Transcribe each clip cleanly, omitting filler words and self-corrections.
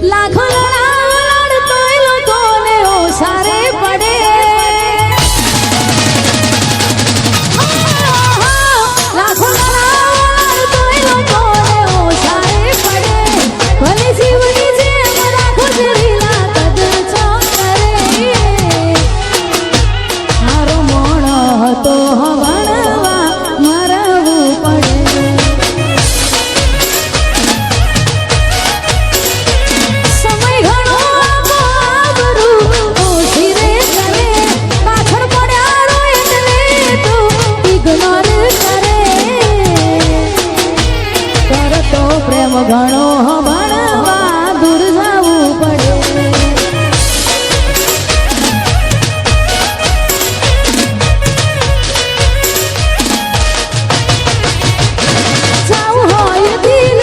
લાખો લડાડતોય લોકોને ઓસારે પડે લાખો લડાડતોય લોકોને ઓસારે પડે ભલે જીવની જેમ રાખો જરીલા કદર છો કરે મારો મોણો હતો ભણવા મરવું પડે ઘણો ભણવા દૂર જવું પડે જાવું હોય દિલ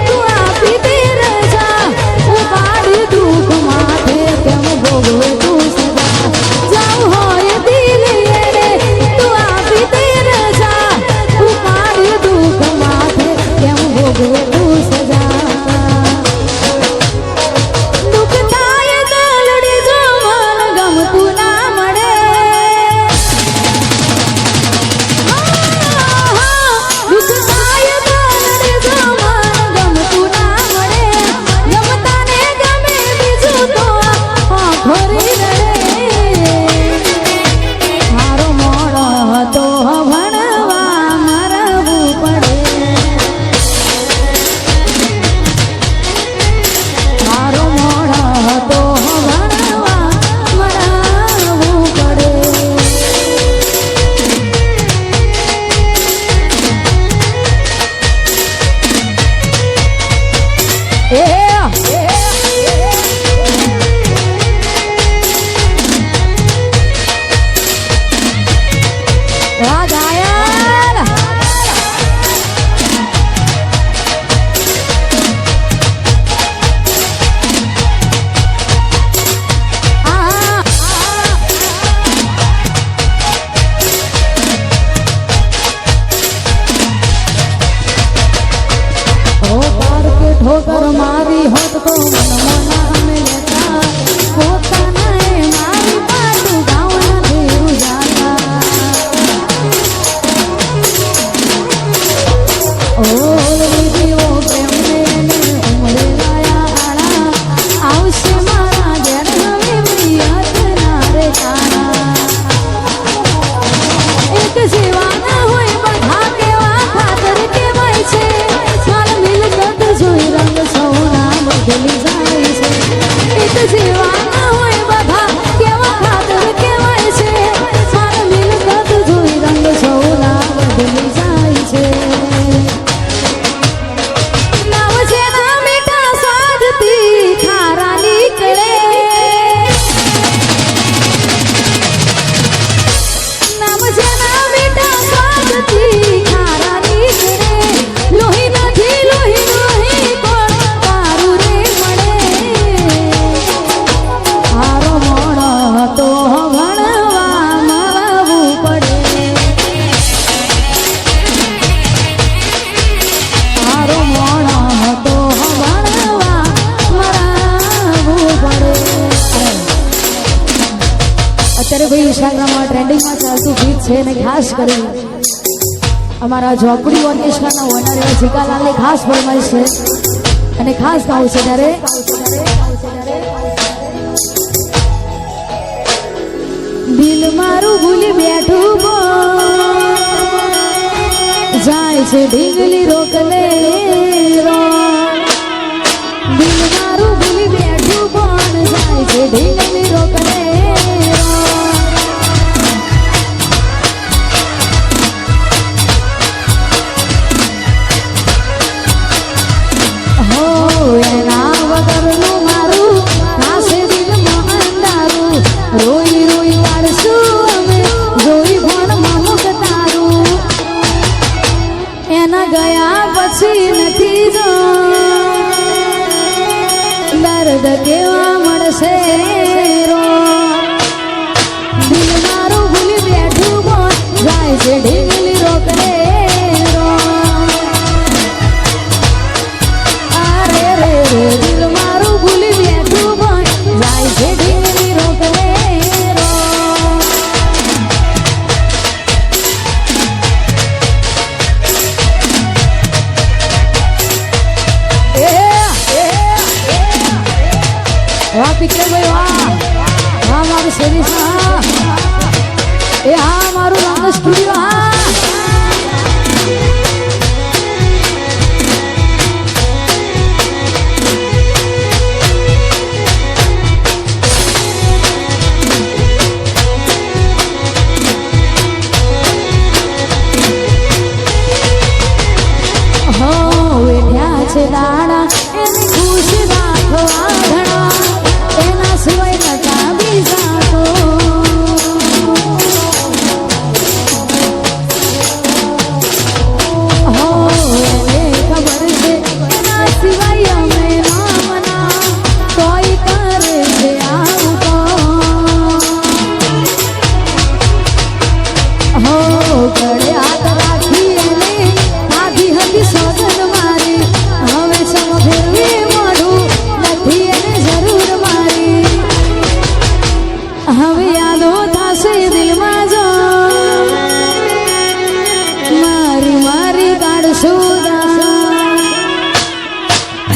તું આપી દે રજા ઉપાડી દુઃખ માથે કેમ ભોગવે તું સદા જાવું હોય દિલ તું આપી દે રજા ઉપાડી દુઃખ માથે કેમ ભોગવે તું સજા દુઃખ થાય દલડી જો મન ગમતું ના મળે દુઃખ થાય દલડી જો મન ગમતું ના મળે ગમતા ને ગમે બીજું તો આખોરી રડે મારો મોડો હતો ભણવા મરવું પડે મારો મોડો હતો ભણવા મરવું પડે ઠોકર મારી હોત તો મનમાં અમે લેતા પોતાના મારી પાટું ગાવના દેવું જાતા ઓ દીવો પ્રેમને ઉમરે લાયા આળા આવશે મારા ઘેર હવે પ્રિયત ના રે તારા એક જીવાના હોય બધા કેવા ખાતર કેવાય છે માલ મિલકત જોઈ રંગ સૌના બદલી જાય છે એક જીવાના હોય બધા કેવા ખાતર કેવાય છે માલ મિલકત જોઈ રંગ સૌના બદલી જાય છે નામ છે ના મીઠા સ્વાદથી ખારા નીકળે નામ છે ના મીઠા સ્વાદથી ખારા નીકળે લોહી નથી લોહી લોહી પણ તારું રે મળે મારો મોણો હતો ભણવા મરવું પડે મારો મોણો હતો ભણવા મરવું પડે અત્યારે ભાઈ ઇન્સ્ટાગ્રામમાં ટ્રેન્ડિંગમાં ચાલતું ગીત છે અને ખાસ કરી અમારા ઝોપડી ઓર્કેસ્ટ્રાના ઓનર એવા જીકાલાલને ખાસ ફરમાઈશ છે અને ખાસ ગાવું છે ત્યારે દિલ મારું ભૂલી બેઠું જાય છે ઢીંગલી રોકલે દિલ મારું ભૂલી બેઠું પણ જાય છે ઢીંગલી રોકલે એના વગરનું મારું નાશે દિલમાં અંધારું રોઈ રોઈ કાઢશું અમે જોઈ ભણમાં મુખ તારું એના ગયા પછી નથી જો દર્દ કેવા મળશે રો દિલ મારું ભૂલી બેઠું પણ જાય છે ઢીંગલી રોકલે રો અરે રે રે દિલ પીકે ભાઈ વાહ હા મારું શેરીસ હા એ હા મારું રંગ સ્ટુડિયો હા દાડા એને ખુશ રાખો આંધળા એના સિવાય નતા બીજા તો હો એને ખબર છે એના સિવાય અમે ના મના તોય કરે છે આવું તો હો ગળે હાથ રાખી એને આધી હતી સોગંદ મારી હવે સમ ફેરવી મોઢું નથી એને જરૂર મારી હવે યાદો થશે દિલમાં જો મારી મારી કાઢશો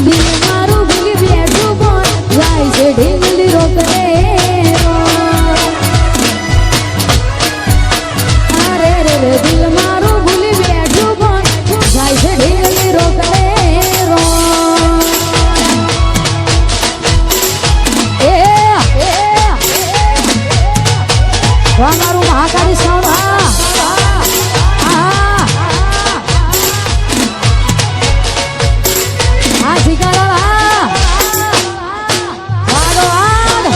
દિલ મારું ભૂલી બેઠું પણ જાય છે ઢીંગલી રોકરે અરે રે રે દિલ મારું ભૂલી બેઠું પણ જાય છે ઢીંગલી રોકરે મારું મહાકાળી સાઉન્ડ હા શીખાડો વાગો વાગ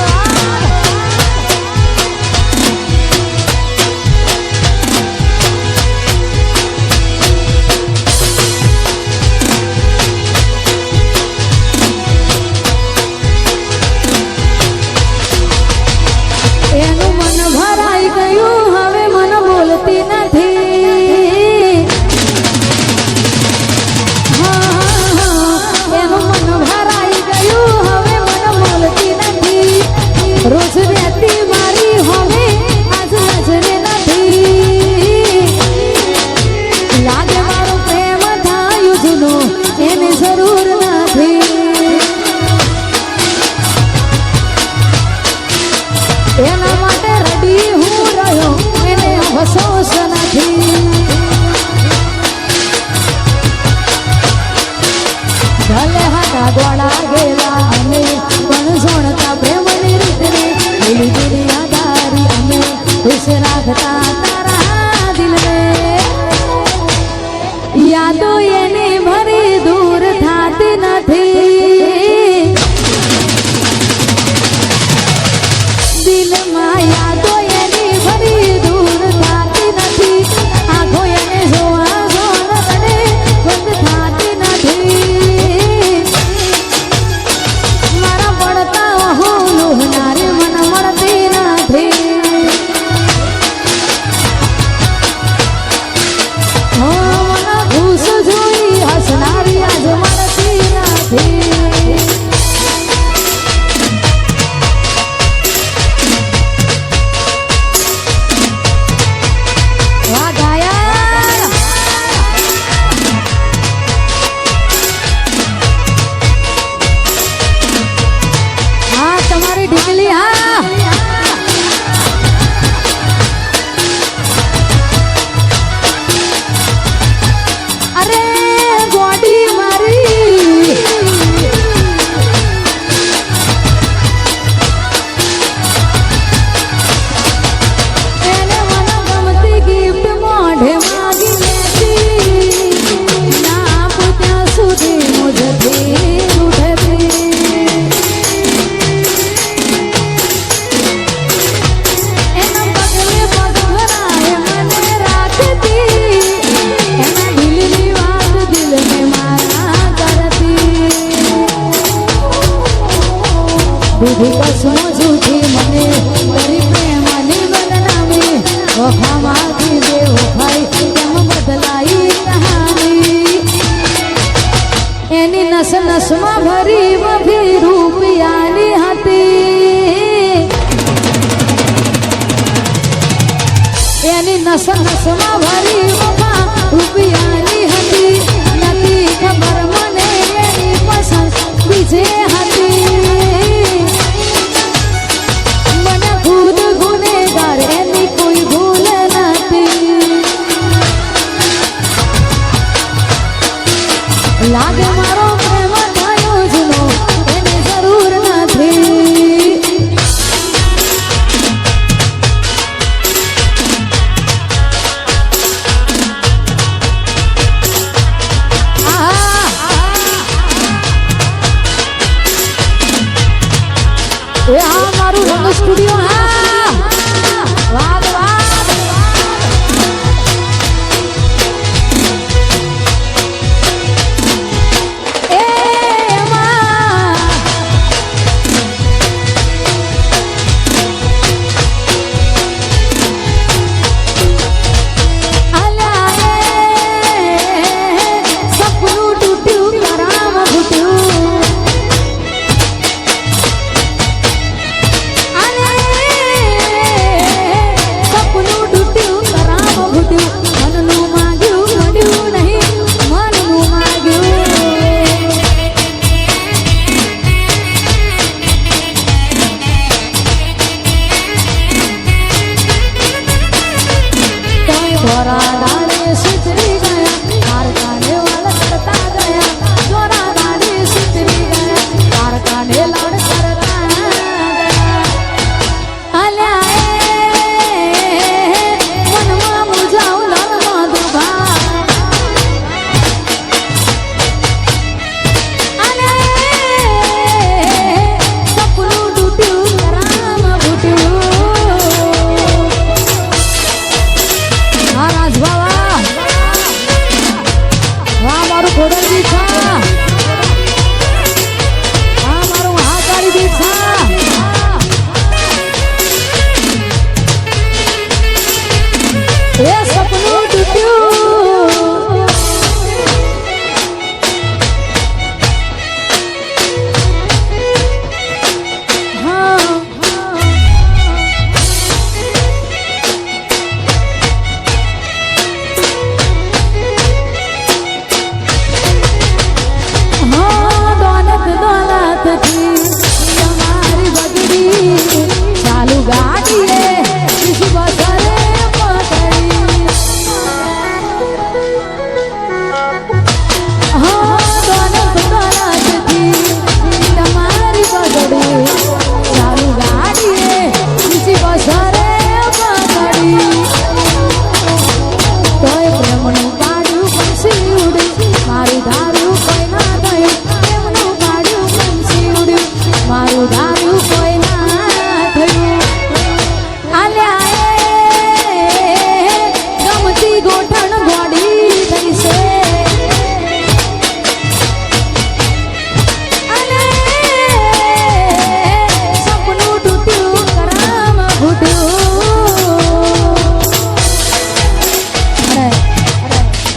એનું મન ભરાઈ ગયું હવે મન બોલતી નથી એનું મન ભરાઈ ગયું હવે મન બોલતી નથી રોજ રહેતી મારી હવે આજ નજરે નથી લાગે મારો પ્રેમ થાયું જૂનું એને જરૂર નથી એના માટે રડી હું રહ્યો એને અફસોસ નથી ભલે હાટા ગોળા ગેલા અમે પણ જોણતા પ્રેમની રીતને ભૂલી દુનિયાદારી અમે ખુશ રાખતા તારા દિલને યાદો એની ભરી દૂર થાતી નથી દિલમાં યાદો એની ભરી દૂર થાતી નથી આંખો એને જોવા જોર રડે બંધ થાતી નથી મારા પડતા હું લોહનારી મન મળતી નથી હો મને ખુશ જોઈ હસનારી આજ મળતી નથી દીધી કસમો જૂઠી મને કરી પ્રેમની બદનામી વફામાંથી બેવફાઈ કેમ બદલાઈ કહાની એની નસ નસમાં ભરી બધી રૂપિયાની હતી એની નસ નસમાં ભરી વફા રૂપિયાની હતી નથી ખબર મને એની પસંદ બીજે હતી મારો પ્રેમ થયો જૂનો એની જરૂર નથી. એ હા મારું રંગ સ્ટુડિયો હા વાદ વાદ એ માં અલા સપનું તૂટ્યું કરામ ફૂટ્યું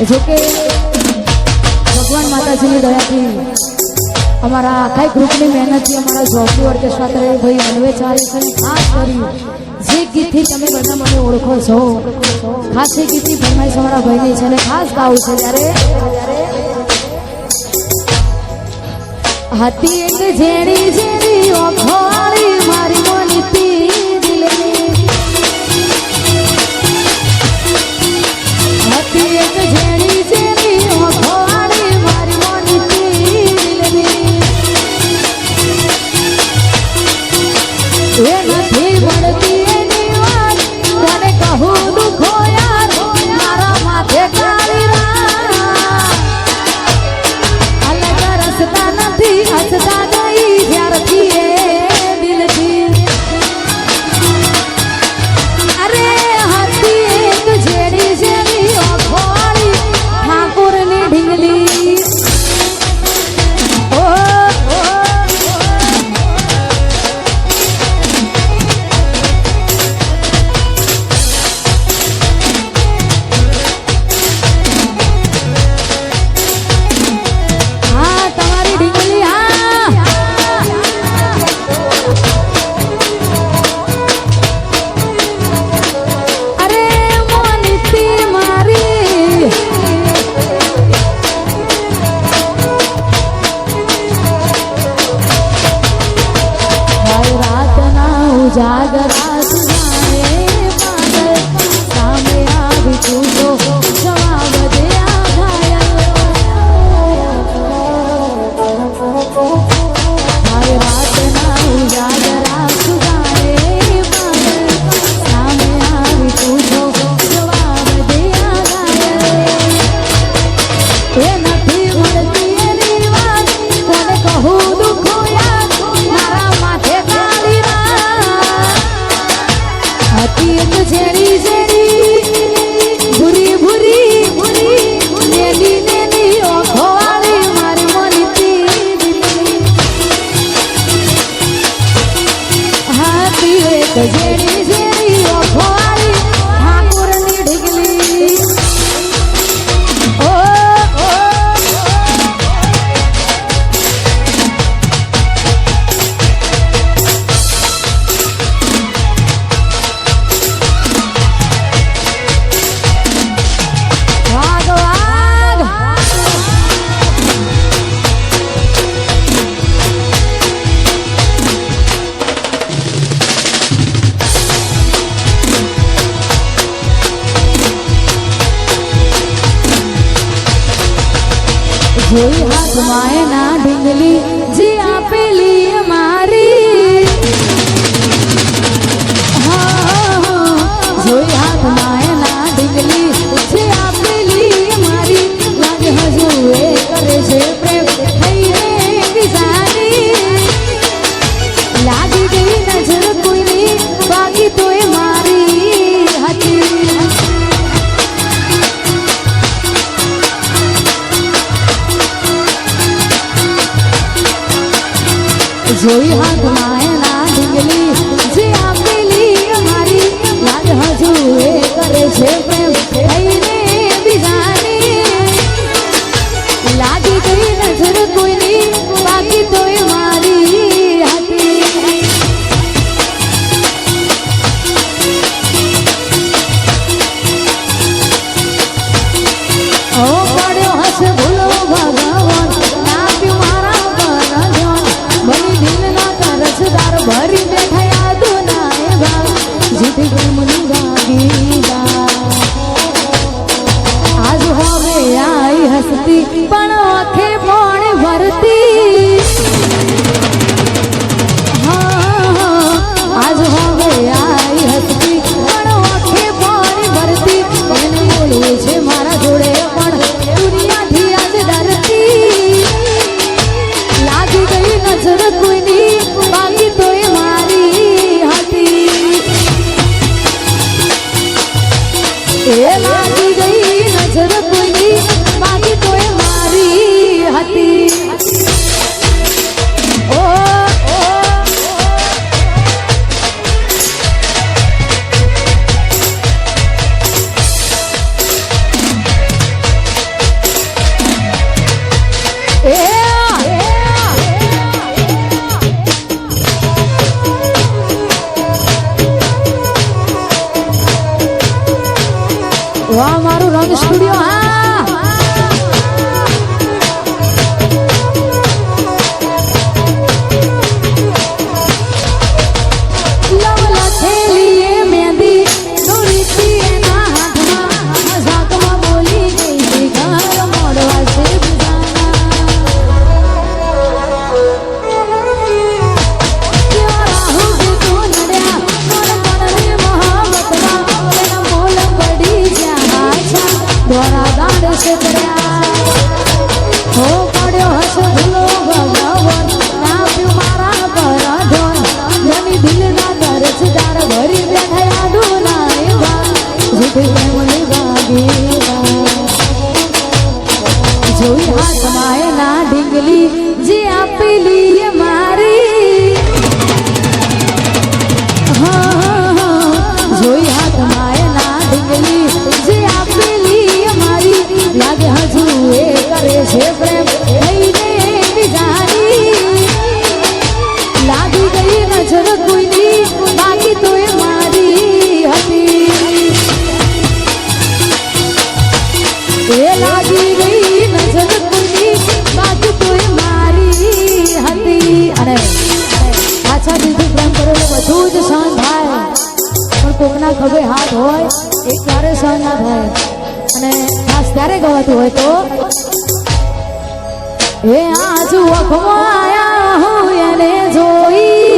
જોકે ભગવાન માતાજીની દયાથી અમારા આખા ગ્રુપની મહેનતથી અમારા જોબની ઓર્કેસ્ટ્રા તરફ ભાઈ અન્વે ચાલે છે. ખાસ કરી જે ગીતથી તમે બધા મને ઓળખો છો ખાસ એ ગીતની ફરમાઈશ અમારા ભાઈની છે અને ખાસ ગાવું છે ત્યારે હતી એક ઝેરી ઝેરી ઓખોળી મારી મોનીતી દિલની હતી એક ઝેરી ઝેરી ઓખોળી મારી મોનીતી દિલની એ નથી મળતી એની વાત કોને કહું દુખો યાર મારા માથે કાળી રાત અલગ રસ્તા નથી હસતા ગઈ જ્યારથી એ દિલથી અરે હતી એક ઝેરી ઝેરી ઓખોળી ગજેરી જેરી ઓખવાળી ઠાકોરની ઢીકલી ઓ જોઈ હાથમાં એના ઢીંગલી જે આપેલી મારી જોઈ હાથમાં એના ઢીંગલી જે આપેલી મારી લાગે હજુ એ કરે છે પ્રેમ થઈને બીજાની લાગી ગઈ નજર કોઈની બાકી તો એ મારી હતી જોઈ હાથમાં એના ઢીંગલી જે આપેલી અમારી લાગ હજુ એ કરે છે પ્રેમ થઈને બીજાની લાગી ગઈ નજર કોઈની બાકી તો એ મારી હતી ઓ પડ્યો હશે ભૂલો ભગવાન નાપ્યું મારા પર ધ્યાન બની દિલના કરજદાર ભરી બેઠા યાદો ના એ ભાવ જીતી પ્રેમની ગાગી આજ હવે આઈ હસતી પણ આંખે પાણી ભરતી આજ હવે આઈ હસતી પણ આંખે પાણી ભરતી એને બોલવું છે મારા જોડે પણ દુનિયાથી આજ ડરતી લાગી ગઈ નજર કોઈની બાકી તો એ મારી હતી એ લાગી ગઈ નજર કોઈની બાકી તો એ મારી હતી ઓ વાહ મારું રંગ સ્ટુડિયો જોઈ હાથમાં એના ઢીંગલી જે આપેલી મારી જોઈ હાથમાં એના ઢીંગલી જે આપેલી મારી લાગે હજુ એ કરે છે પ્રેમ થઈને બીજાની લાગી ગઈ નજર કોઈની બાકી તો એ મારી હતી એ લાગી ગઈ નજર કોઈની બાકી તો એ મારી હતી અને પાછા દિલથી પ્રેમ કરેલો બધું જ સહન થાય પણ કોકના ખભે હાથ હોય એ ક્યારે સહન ના થાય અને ખાસ ત્યારે ગવાતું હોય તો એ આજ વખવાયા હું એને જોઈ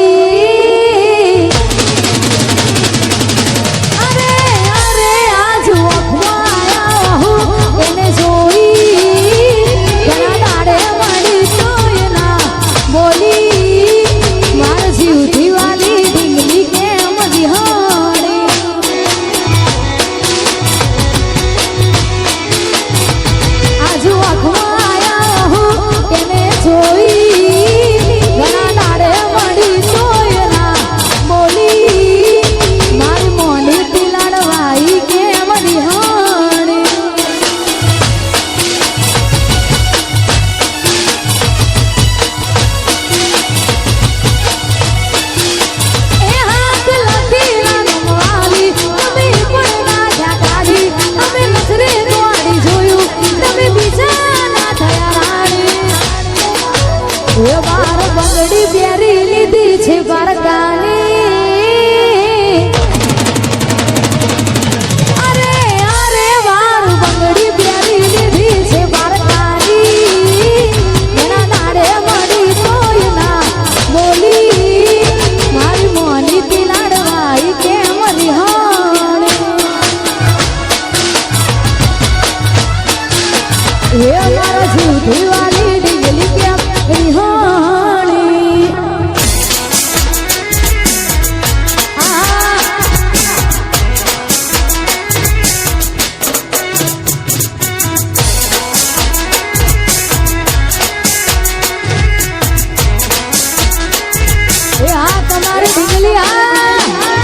જોઈ એ બાર બંગડી પહેરી લીધી છે બારકાની અરે અરે વાર બંગડી પહેરી લીધી છે બારકાની એના દાડે મળી તોય ના બોલી મારી મોની થી લાડવાઈ કેમ રિહાણી એ મારા જીવથી વાલી ડીગલી કેમ રિહાણી એ હા તમારી ડીગલી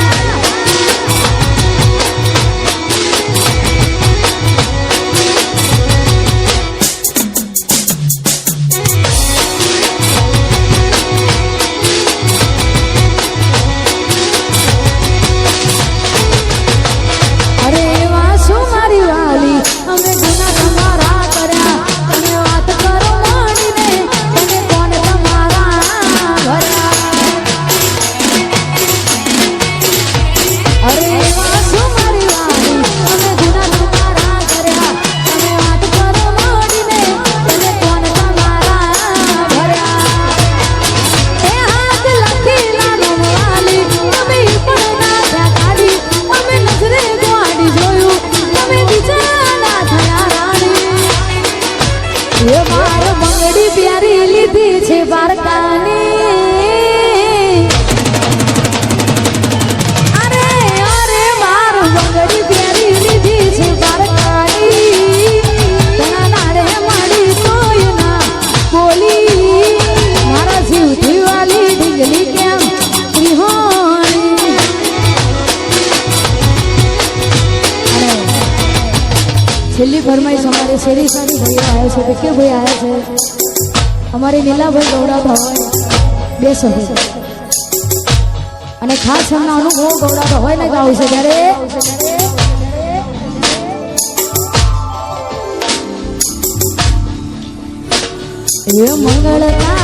અરે એવા શું મારી વાલી અમે ગુના તમારા કર્યા તમે વાત કરો માડીને તમે કોણ તમારા ભર્યા અરે એવા શું મારી વાલી અમે ગુના તમારા કર્યા તમે વાત કરો માડીને તમે કોણ તમારા ભર્યા એ હાથ લખેલા નમવાલી તમે પણ ના કાઢી અમે નજરે ગોડી જોયું તમે બીજાના થયા રાણી એ માર બંગડી પ્યારી લીધી છે બારકાની અરે અરે માર બંગડી પ્યારી લીધી છે બારકાની તેના નાડે માડી તોય ના બોલી મારા જીવથી વાલી ઢીંગલી કેમ રિહાણી છેલ્લી ફરમાઈશ અમારે શેરી સારી ભાઈ આવ્યા છે કે ભાઈ આવ્યા છે અમારે નીલાભાઈ ગૌડાભા હોય બે સભ્ય અને ખાસ એમના અનુભવ ગૌડાભા હોય ને ગાવું છે ત્યારે એ મંગળતા